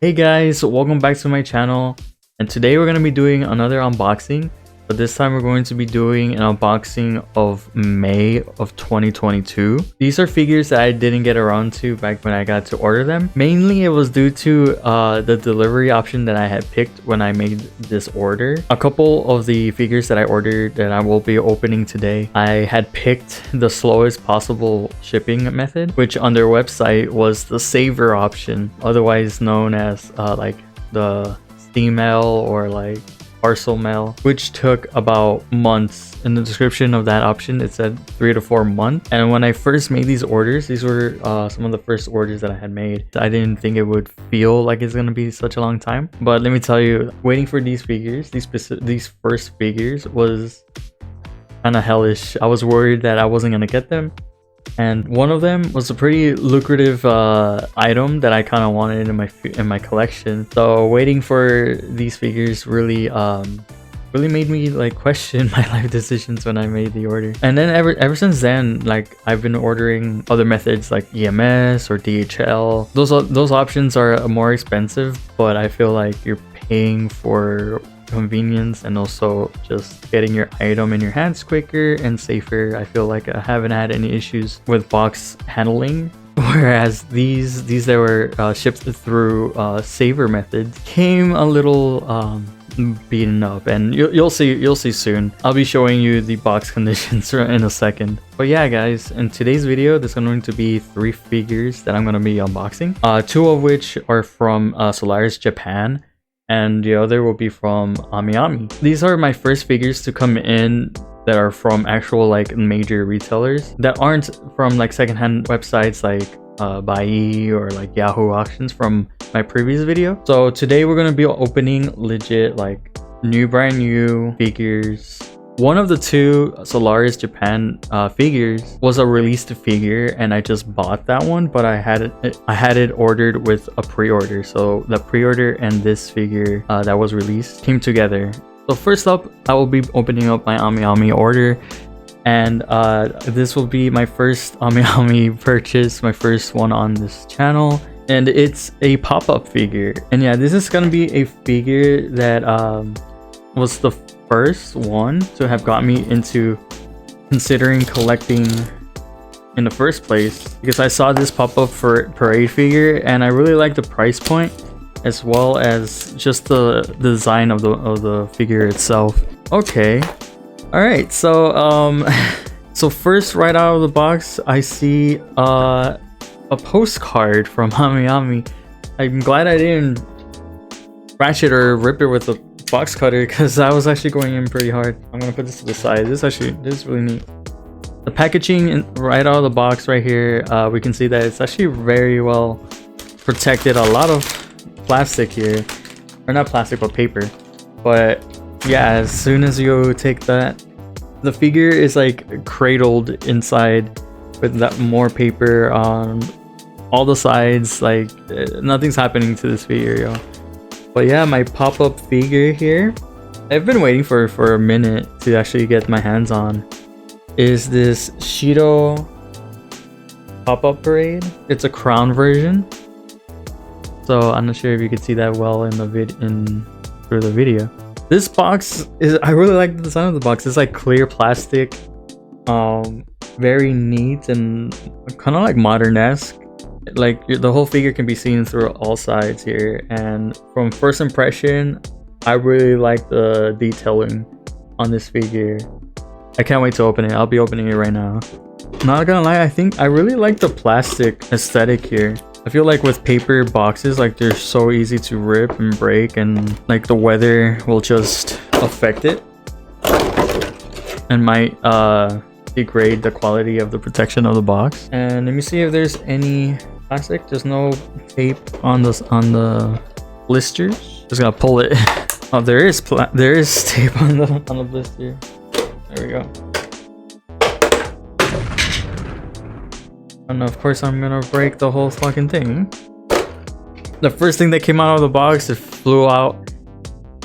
Hey guys, welcome back to my channel, and today we're going to be doing another unboxing, but this time we're going to be doing an unboxing of May of 2022. These are figures that I didn't get around to back when I got to order them. Mainly it was due to the delivery option that I had picked when I made this order. A couple of the figures that I ordered that I will be opening today, I had picked the slowest possible shipping method, which on their website was the saver option, otherwise known as like the Snail Mail or like parcel mail, which took about months. In the description of that option it said 3 to 4 months, and when I first made these orders, these were some of the first orders that I had made. I didn't think it would feel like it's gonna be such a long time, but let me tell you, waiting for these figures, these first figures, was kind of hellish. I was worried that I wasn't gonna get them, and one of them was a pretty lucrative item that I kind of wanted in my collection. So waiting for these figures really made me like question my life decisions when I made the order. And then ever since then, like, I've been ordering other methods like EMS or DHL. Those options are more expensive, but I feel like you're paying for convenience and also just getting your item in your hands quicker and safer. I feel like I haven't had any issues with box handling, whereas these that were shipped through saver methods came a little beaten up, and you'll see soon. I'll be showing you the box conditions in a second. But yeah guys, in today's video there's going to be 3 figures that I'm going to be unboxing, 2 of which are from Solaris Japan, and the other will be from Ayanami. These are my first figures to come in that are from actual like major retailers, that aren't from like secondhand websites like Buy or like Yahoo auctions from my previous video. So today we're gonna be opening legit like brand new figures. One of the 2 Solaris Japan figures was a released figure, and I just bought that one, but I had it ordered with a pre-order. So the pre-order and this figure that was released came together. So first up, I will be opening up my Ayanami order, and this will be my first Ayanami purchase, my first one on this channel, and it's a pop-up figure. And yeah, this is gonna be a figure that was the first one to have got me into considering collecting in the first place, because I saw this pop up for parade figure and I really like the price point as well as just the design of the figure itself. Okay, all right, so so first, right out of the box, I see a postcard from Ayanami. I'm glad I didn't scratch it or rip it with a box cutter, because I was actually going in pretty hard. I'm gonna put this to the side. This is really neat. The packaging right out of the box right here, we can see that it's actually very well protected. A lot of plastic here, or not plastic but paper. But yeah, as soon as you take that, the figure is like cradled inside with that more paper on all the sides. Like, nothing's happening to this figure, yo. But yeah, my pop-up figure here, I've been waiting for a minute to actually get my hands on, is this Shiro pop-up parade. It's a crown version, so I'm not sure if you could see that well in the through the video. This box is, I really like the design of the box. It's like clear plastic, very neat and kind of like modern-esque. Like, the whole figure can be seen through all sides here, and from first impression I really like the detailing on this figure. I can't wait to open it. I'll be opening it right now. Not gonna lie, I think I really like the plastic aesthetic here. I feel like with paper boxes, like, they're so easy to rip and break, and like the weather will just affect it and might degrade the quality of the protection of the box. And let me see if there's any plastic. There's no tape on the blisters. Just gonna pull it. Oh, there is tape on the blister. There we go. And of course I'm gonna break the whole fucking thing. The first thing that came out of the box, it flew out,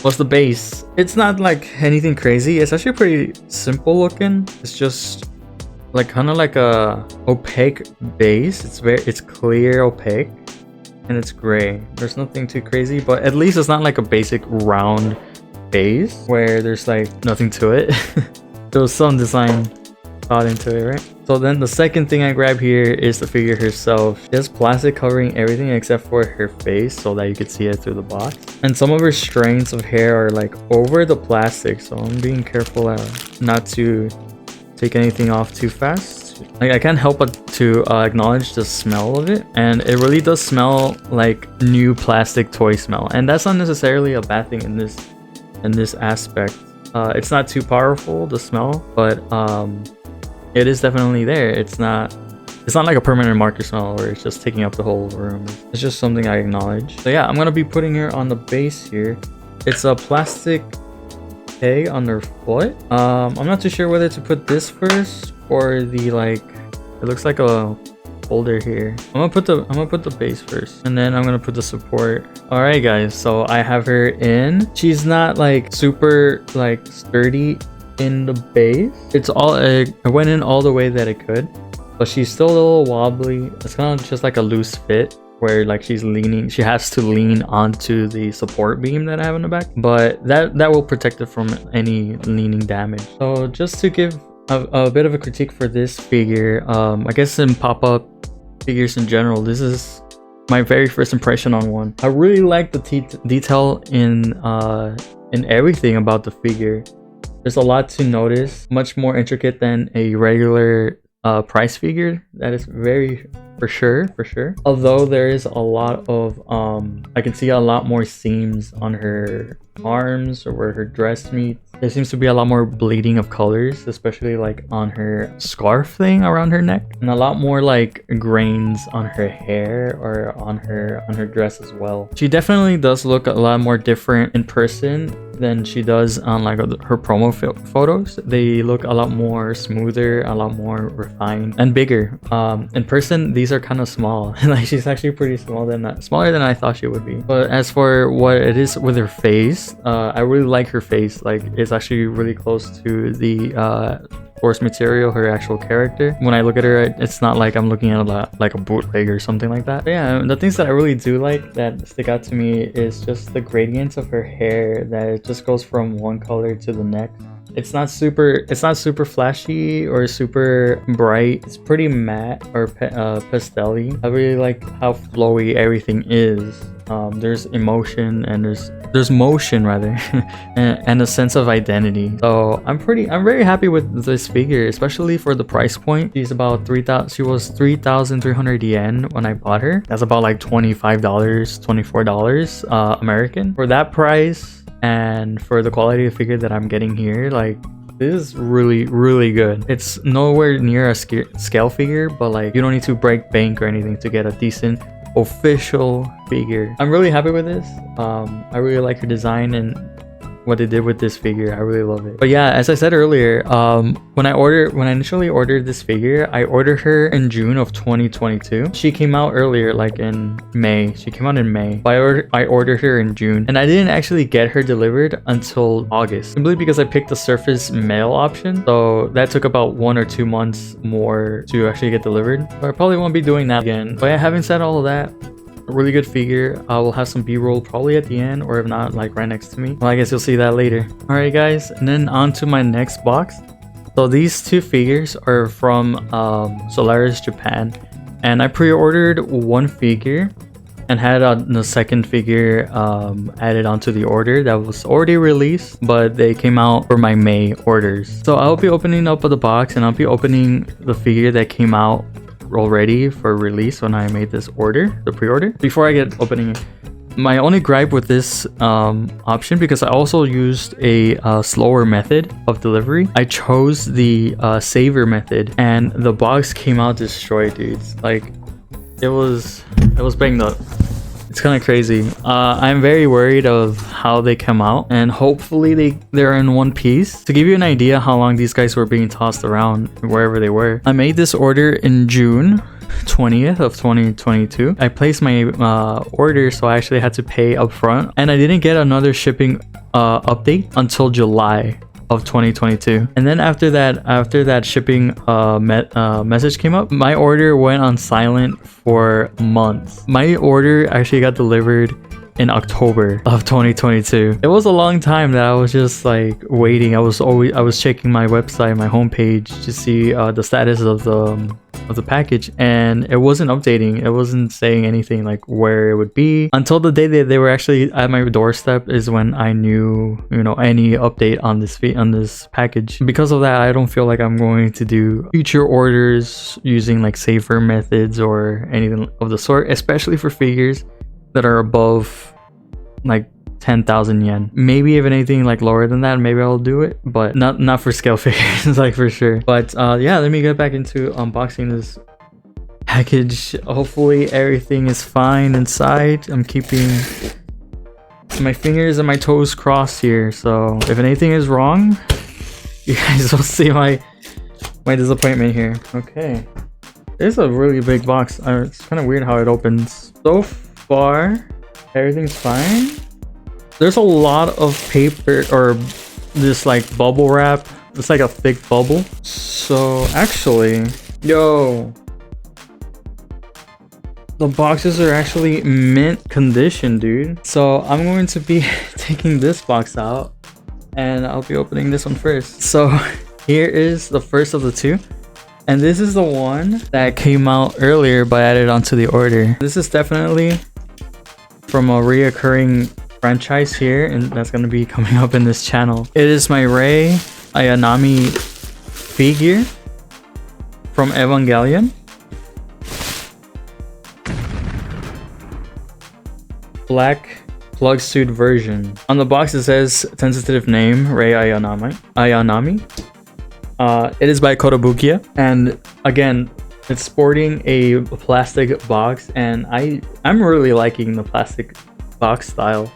was the base. It's not like anything crazy. It's actually pretty simple looking. It's just like kind of like a opaque base. It's clear opaque. and it's gray. There's nothing too crazy, but at least it's not like a basic round base where there's like nothing to it. There was some design thought into it, right? So then the second thing I grab here is the figure herself. She has plastic covering everything except for her face so that you could see it through the box. And some of her strands of hair are like over the plastic, so I'm being careful not to take anything off too fast. Like, I can't help but to acknowledge the smell of it, and it really does smell like new plastic toy smell, and that's not necessarily a bad thing in this aspect. It's not too powerful, the smell, but it is definitely there. It's not like a permanent marker smell where it's just taking up the whole room. It's just something I acknowledge. So yeah, I'm gonna be putting her on the base here. It's a plastic peg on their foot. I'm not too sure whether to put this first or the, like, it looks like a holder here. I'm gonna put the base first, and then I'm gonna put the support. All right guys, so I have her in. She's not like super like sturdy in the base. It's all I went in all the way that it could, but she's still a little wobbly. It's kind of just like a loose fit where like she has to lean onto the support beam that I have in the back, but that will protect it from any leaning damage. So just to give a bit of a critique for this figure, I guess in pop-up figures in general, this is my very first impression on one. I really like the detail in everything about the figure. There's a lot to notice, much more intricate than a regular price figure. That is very for sure. Although there is a lot of I can see a lot more seams on her arms or where her dress meets. There seems to be a lot more bleeding of colors, especially like on her scarf thing around her neck, and a lot more like grains on her hair or on her dress as well. She definitely does look a lot more different in person than she does on like her promo photos. They look a lot more smoother, a lot more refined and bigger. In person, these are kind of small. Like, she's actually pretty small, smaller than I thought she would be. But as for what it is with her face, I really like her face. Like, it's actually really close to the source material, her actual character. When I look at her, it's not like I'm looking at like a bootleg or something like that. But yeah, the things that I really do like that stick out to me is just the gradients of her hair, that it just goes from one color to the next. It's not super flashy or super bright. It's pretty matte or pastel-y. I really like how flowy everything is. There's emotion and there's motion rather, and a sense of identity. So I'm very happy with this figure, especially for the price point. She was 3,300 yen when I bought her. That's about like $25, $24 American. For that price and for the quality of figure that I'm getting here, like, this is really good. It's nowhere near a scale figure, but like, you don't need to break bank or anything to get a decent official figure. I'm really happy with this. I really like her design and what they did with this figure. I really love it. But yeah, as I said earlier, when I initially ordered this figure, I ordered her in June of 2022. She came out earlier, like in May. She came out in May, but I ordered her in June, and I didn't actually get her delivered until August, simply because I picked the surface mail option. So that took about 1 or 2 months more to actually get delivered. But I probably won't be doing that again. But yeah, having said all of that, a really good figure. I will have some b-roll probably at the end, or if not, like right next to me. Well, I guess you'll see that later. All right guys, and then on to my next box. So these two figures are from Solaris Japan, and I pre-ordered one figure and had the second figure added onto the order that was already released, but they came out for my May orders. So I'll be opening up the box, and I'll be opening the figure that came out already for release when I made this order, the pre-order. Before I get opening it, my only gripe with this option, because I also used a slower method of delivery, I chose the saver method, and the box came out destroyed, dudes. Like, it was banged up. It's kind of crazy. I'm very worried of how they come out, and hopefully they're in one piece. To give you an idea how long these guys were being tossed around wherever they were, I made this order in June 20th of 2022. I placed my order, so I actually had to pay up front, and I didn't get another shipping update until July of 2022. And then after that shipping message came up, my order went on silent for months. My order actually got delivered in October of 2022. It was a long time that I was just like waiting. I was checking my website, my homepage to see the status of the package, and it wasn't updating. It wasn't saying anything like where it would be until the day that they were actually at my doorstep is when I knew, you know, any update on this package. Because of that, I don't feel like I'm going to do future orders using like safer methods or anything of the sort, especially for figures that are above like 10,000 yen. Maybe if anything like lower than that, maybe I'll do it, but not for scale figures, like for sure. But yeah, let me get back into unboxing this package. Hopefully everything is fine inside. I'm keeping my fingers and my toes crossed here, so if anything is wrong, you guys will see my disappointment here. Okay, it's a really big box. It's kind of weird how it opens. So far everything's fine. There's a lot of paper or this like bubble wrap. It's like a thick bubble. So actually, yo, the boxes are actually mint condition, dude. So I'm going to be taking this box out and I'll be opening this one first. So here is the first of the two. And this is the one that came out earlier but added onto the order. This is definitely from a reoccurring franchise here, and that's going to be coming up in this channel. It is my Rei Ayanami figure from Evangelion. Black Plugsuit version. On the box it says tentative name Rei Ayanami. It is by Kotobukiya, and again, it's sporting a plastic box, and I'm really liking the plastic box style.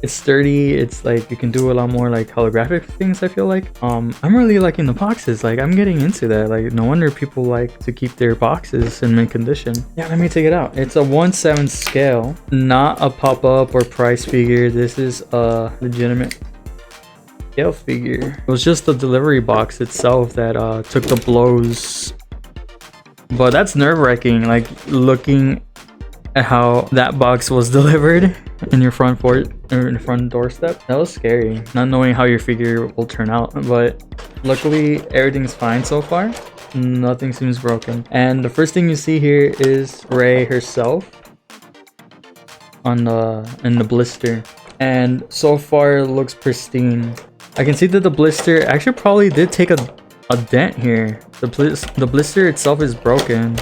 It's sturdy. It's like you can do a lot more like holographic things, I feel like. I'm really liking the boxes. Like, I'm getting into that. Like, no wonder people like to keep their boxes in mint condition. Yeah, let me take it out. It's a 1/7 scale, not a pop-up or price figure. This is a legitimate scale figure. It was just the delivery box itself that took the blows. But that's nerve-wracking, like looking at how that box was delivered in your front doorstep. That was scary, not knowing how your figure will turn out. But luckily everything's fine so far. Nothing seems broken. And the first thing you see here is Rei herself in the blister. And so far it looks pristine. I can see that the blister actually probably did take a dent here. The blister itself is broken,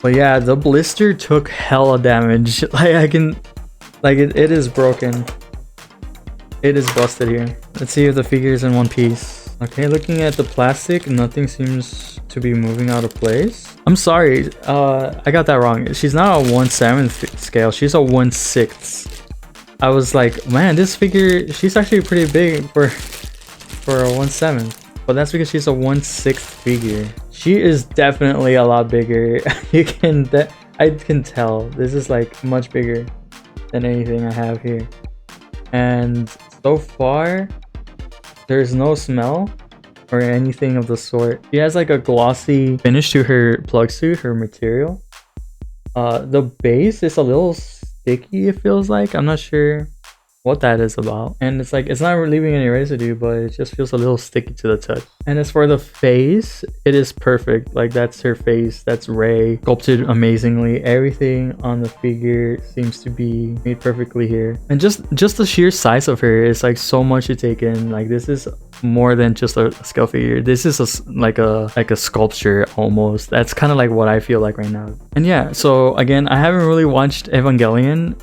but yeah, the blister took hella damage. Like it is broken. It is busted here. Let's see if the figure is in one piece. Okay, looking at the plastic, nothing seems to be moving out of place. I'm sorry, I got that wrong. She's not a 1/7 scale, she's a 1/6. I was like, man, this figure, she's actually pretty big for a 1/7, but that's because she's a 1/6 figure. She is definitely a lot bigger. I can tell this is like much bigger than anything I have here. And so far there's no smell or anything of the sort. She has like a glossy finish to her plug suit, her material. The base is a little sticky, it feels like. I'm not sure what that is about, and it's like it's not leaving any residue, but it just feels a little sticky to the touch. And as for the face, it is perfect. Like, that's her face, that's Rei, sculpted amazingly. Everything on the figure seems to be made perfectly here, and just the sheer size of her is like so much to take in. Like, this is more than just a scale figure. This is like a sculpture almost. That's kind of like what I feel like right now. And yeah, so again, I haven't really watched Evangelion.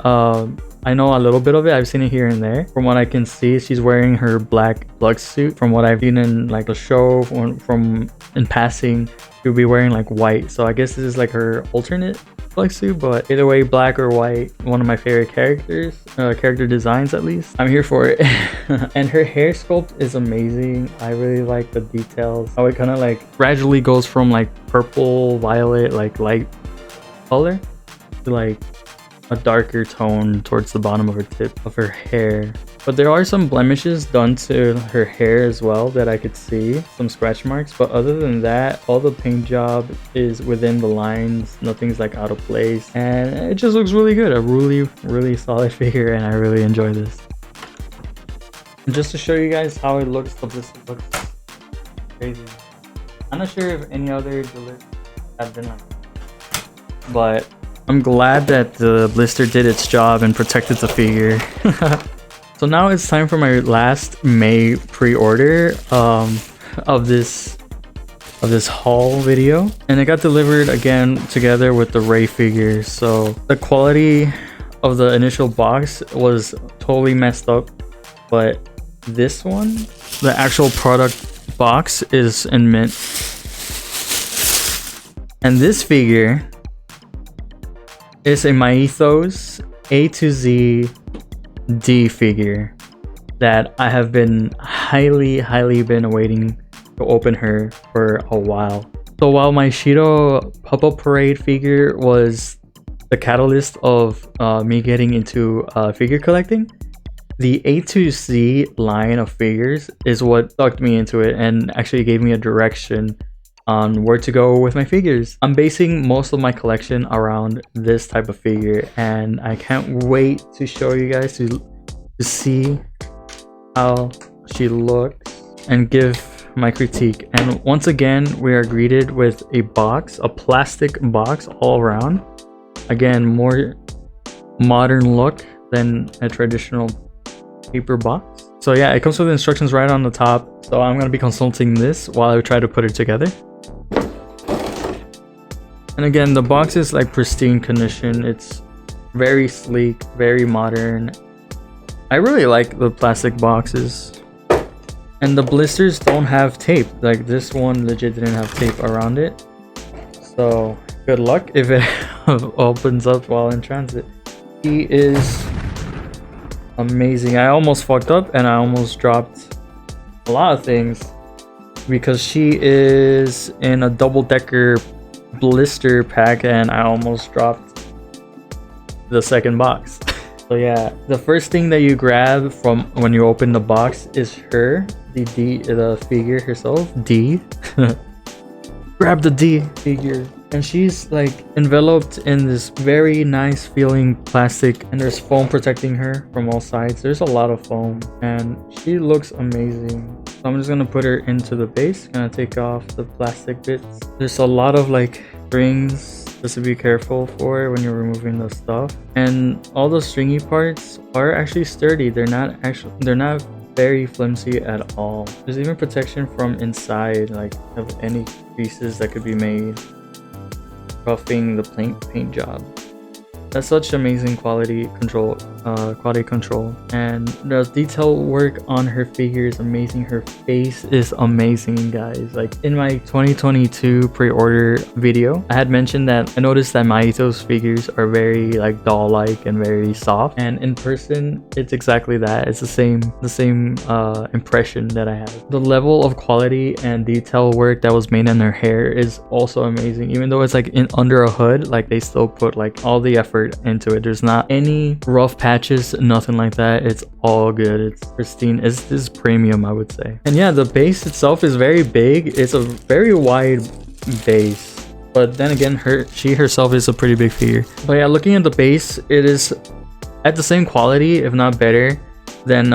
I know a little bit of it. I've seen it here and there. From what I can see, she's wearing her black plug suit. From what I've seen in like a show, from in passing, she'll be wearing like white. So I guess this is like her alternate plug suit, but either way, black or white, one of my favorite character designs, at least. I'm here for it. And her hair sculpt is amazing. I really like the details, how it kind of like gradually goes from like purple, violet, like light color to like a darker tone towards the bottom of her tip of her hair. but there are some blemishes done to her hair as well that I could see, some scratch marks, but other than that, all the paint job is within the lines, nothing's like out of place, and it just looks really good. A really solid figure, and I really enjoy this. And just to show you guys how it looks, the blister looks crazy. I'm not sure if any other deliveries have been like that, but I'm glad that the blister did its job and protected the figure. So now it's time for my last May pre-order of this haul video, and it got delivered again together with the Rei figure. So the quality of the initial box was totally messed up, but this one, the actual product box, is in mint. And this figure is a Mythos A to Z D figure that I have been highly been awaiting to open her for a while. So while my Shiro Pop-Up Parade figure was the catalyst of me getting into figure collecting, the A to Z line of figures is what sucked me into it and actually gave me a direction on where to go with my figures. I'm basing most of my collection around this type of figure, and I can't wait to show you guys to see how she looks and give my critique. And once again, we are greeted with a box, a plastic box all around. Again, more modern look than a traditional paper box. So yeah, it comes with instructions right on the top, so I'm gonna be consulting this while I try to put it together. And again, the box is like pristine condition. It's very sleek, very modern. I really like the plastic boxes. And the blisters don't have tape. Like this one legit didn't have tape around it. So good luck if it opens up while in transit. She is amazing. I almost fucked up and I almost dropped a lot of things because she is in a double-decker blister pack and I almost dropped the second box. So yeah, the first thing that you grab from when you open the box is her, the figure herself, D. Grab the D figure, and she's like enveloped in this very nice feeling plastic, and there's foam protecting her from all sides. There's a lot of foam and she looks amazing. So I'm just gonna put her into the base, gonna take off the plastic bits. There's a lot of like strings just to be careful for when you're removing the stuff, and all the stringy parts are actually sturdy. They're not very flimsy at all. There's even protection from inside, like of any creases that could be made, roughing the paint job. That's such amazing quality control, and the detail work on her figure is amazing. Her face is amazing, guys. Like in my 2022 pre-order video, I had mentioned that I noticed that Mythos figures are very like doll-like and very soft, and in person it's exactly that. It's the same impression that I have. The level of quality and detail work that was made in her hair is also amazing. Even though it's like under a hood, like they still put like all the effort into it. There's not any rough patches, nothing like that. It's all good. It's pristine. This is premium, I would say. And yeah, the base itself is very big. It's a very wide base, but then again, she herself is a pretty big figure. But yeah, looking at the base, it is at the same quality, if not better, than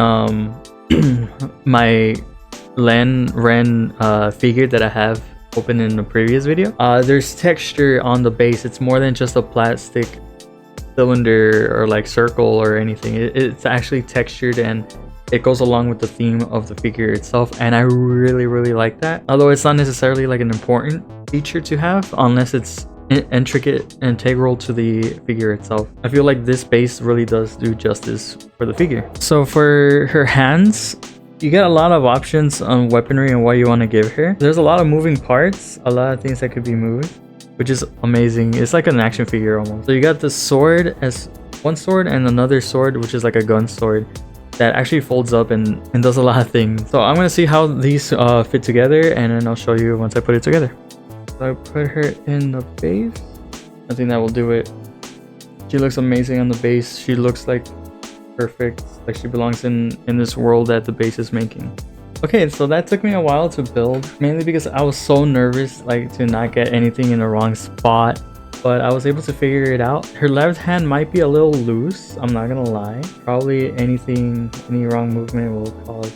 my Ren figure that I have open in the previous video. There's texture on the base. It's more than just a plastic cylinder or like circle or anything. It's actually textured and it goes along with the theme of the figure itself, and I really like that. Although it's not necessarily like an important feature to have unless it's integral to the figure itself. I feel like this base really does do justice for the figure. So for her hands, you get a lot of options on weaponry and what you want to give her. There's a lot of moving parts, a lot of things that could be moved, which is amazing. It's like an action figure almost. So you got the sword as one sword and another sword, which is like a gun sword that actually folds up and does a lot of things. So I'm gonna see how these fit together, and then I'll show you once I put it together. So I put her in the base. I think that will do it. She looks amazing on the base. She looks like perfect, like she belongs in this world that the base is making. Okay, so that took me a while to build, mainly because I was so nervous like to not get anything in the wrong spot, but I was able to figure it out. Her left hand might be a little loose, I'm not gonna lie. Probably any wrong movement will cause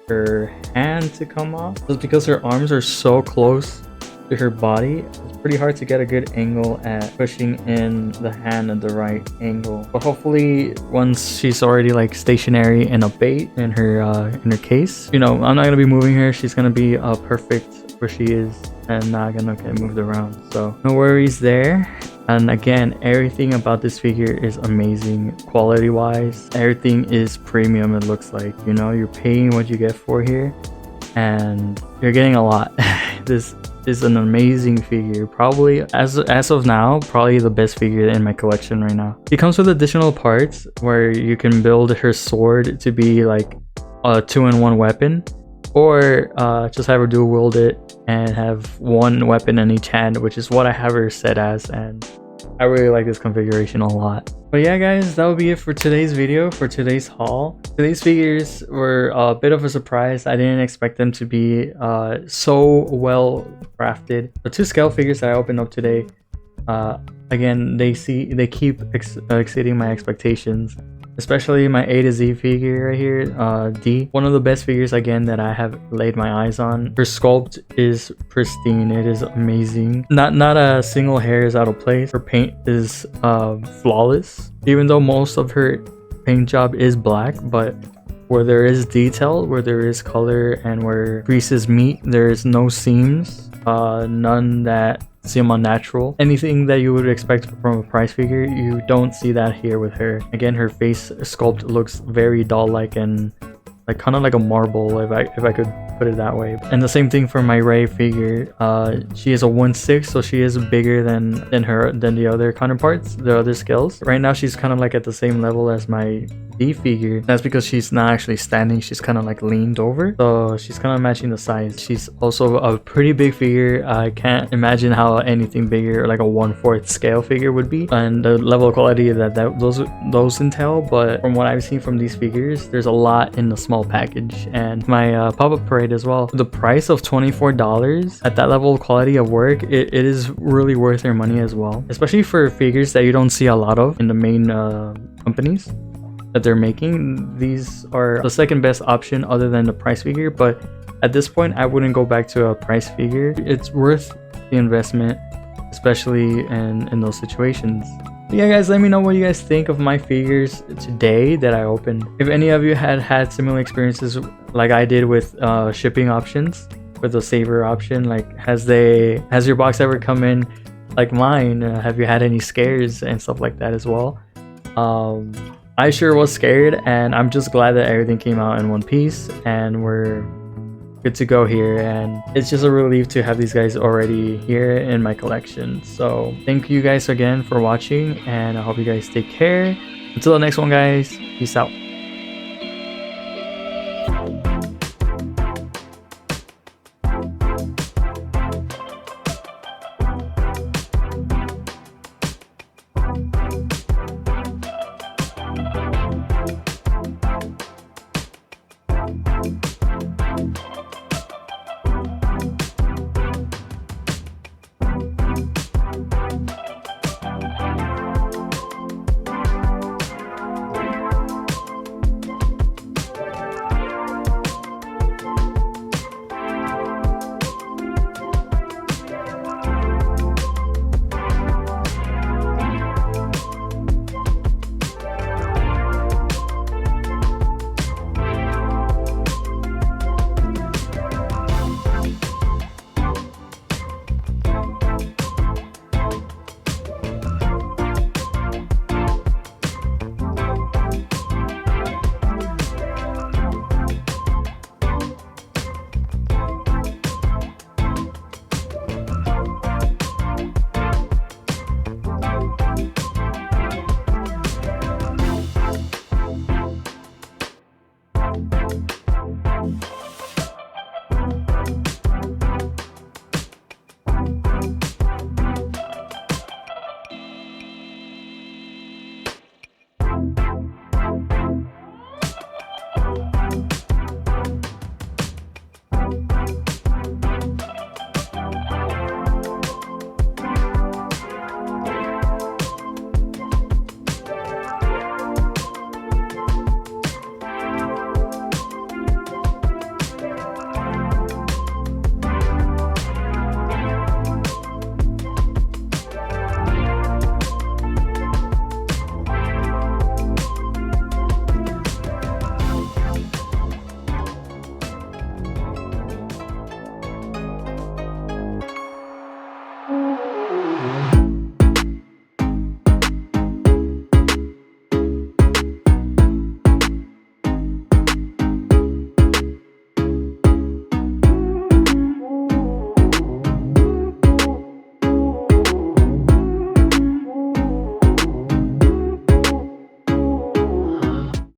her hand to come off. Just because her arms are so close to her body, it's pretty hard to get a good angle at pushing in the hand at the right angle. But hopefully once she's already like stationary in a bait in her case, you know, I'm not gonna be moving her. She's gonna be perfect where she is and not gonna get moved around, so no worries there. And again, everything about this figure is amazing quality wise. Everything is premium. It looks like, you know, you're paying what you get for here and you're getting a lot. This is an amazing figure, probably as of now, probably the best figure in my collection right now. It comes with additional parts where you can build her sword to be like a 2-in-1 weapon, or just have her dual wield it and have one weapon in each hand, which is what I have her set as, and I really like this configuration a lot. But yeah guys, that would be it for today's video, for today's haul. Today's figures were a bit of a surprise. I didn't expect them to be so well crafted. The 2 scale figures that I opened up today, again, they keep exceeding my expectations. Especially my A to Z figure right here, D. One of the best figures again that I have laid my eyes on. Her sculpt is pristine. It is amazing. Not a single hair is out of place. Her paint is flawless. Even though most of her paint job is black, but where there is detail, where there is color, and where creases meet, there is no seams. None that seem unnatural. Anything that you would expect from a price figure, you don't see that here with her. Again, her face sculpt looks very doll-like and like kind of like a marble, if I could put it that way. And the same thing for my Rei figure. She is a 1/6, so she is bigger than the other counterparts, the other scales. Right now she's kind of like at the same level as my D figure. That's because she's not actually standing, she's kind of like leaned over, so she's kind of matching the size. She's also a pretty big figure. I can't imagine how anything bigger, like a 1/4 scale figure, would be, and the level of quality that those entail. But from what I've seen from these figures, there's a lot in the small package. And my pop-up parade as well, the price of $24 at that level of quality of work, it is really worth their money as well, especially for figures that you don't see a lot of in the main companies that they're making. These are the second best option other than the price figure, but at this point I wouldn't go back to a price figure. It's worth the investment, especially in those situations. But yeah guys, let me know what you guys think of my figures today that I opened. If any of you had similar experiences like I did with shipping options, with the saver option, like has your box ever come in like mine? Have you had any scares and stuff like that as well? I sure was scared, and I'm just glad that everything came out in one piece and we're good to go here. And it's just a relief to have these guys already here in my collection. So thank you guys again for watching, and I hope you guys take care. Until the next one guys, peace out.